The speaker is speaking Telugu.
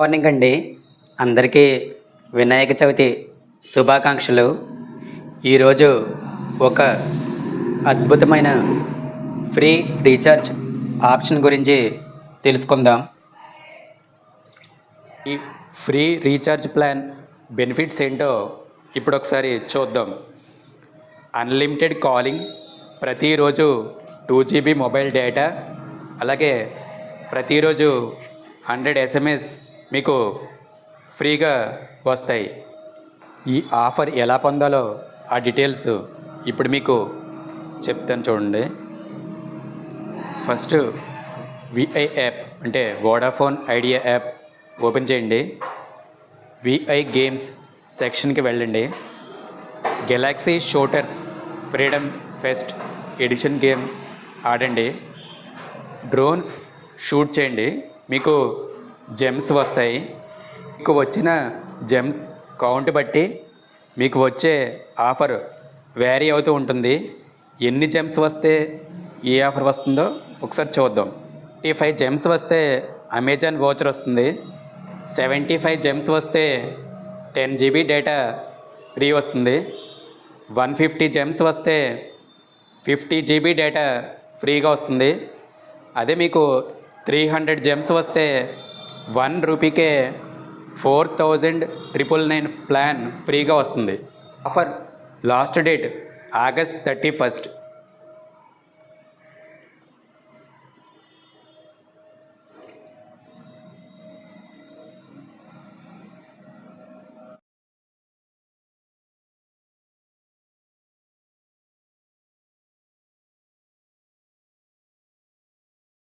మార్నింగ్ అండి. అందరికీ వినాయక చవితి శుభాకాంక్షలు. ఈరోజు ఒక అద్భుతమైన ఫ్రీ రీఛార్జ్ ఆప్షన్ గురించి తెలుసుకుందాం. ఈ ఫ్రీ రీఛార్జ్ ప్లాన్ బెనిఫిట్స్ ఏంటో ఇప్పుడు ఒకసారి చూద్దాం. అన్లిమిటెడ్ కాలింగ్, ప్రతిరోజు 2 GB మొబైల్ డేటా, అలాగే ప్రతిరోజు 100 SMS మీకు ఫ్రీగా వస్తాయి. ఈ ఆఫర్ ఎలా పొందాలో ఆ డీటెయిల్స్ ఇప్పుడు మీకు చెప్తాను చూడండి. ఫస్ట్ విఐ యాప్ అంటే వోడాఫోన్ ఐడియా యాప్ ఓపెన్ చేయండి. విఐ గేమ్స్ సెక్షన్కి వెళ్ళండి. Galaxy shooters freedom fest edition game ఆడండి. డ్రోన్స్ షూట్ చేయండి, మీకు జెమ్స్ వస్తాయి. మీకు వచ్చిన జెమ్స్ కౌంట్ బట్టి మీకు వచ్చే ఆఫర్ వేరీ అవుతూ ఉంటుంది. ఎన్ని జెమ్స్ వస్తే ఏ ఆఫర్ వస్తుందో ఒకసారి చూద్దాం. 55 జెమ్స్ వస్తే అమెజాన్ వోచర్ వస్తుంది. 75 జెమ్స్ వస్తే 10 GB డేటా ఫ్రీ వస్తుంది. 150 జెమ్స్ వస్తే 50 GB డేటా ఫ్రీగా వస్తుంది. అదే మీకు 300 జెమ్స్ వస్తే ₹1కే 4999 ప్లాన్ ఫ్రీగా వస్తుంది. Offer last date August 31.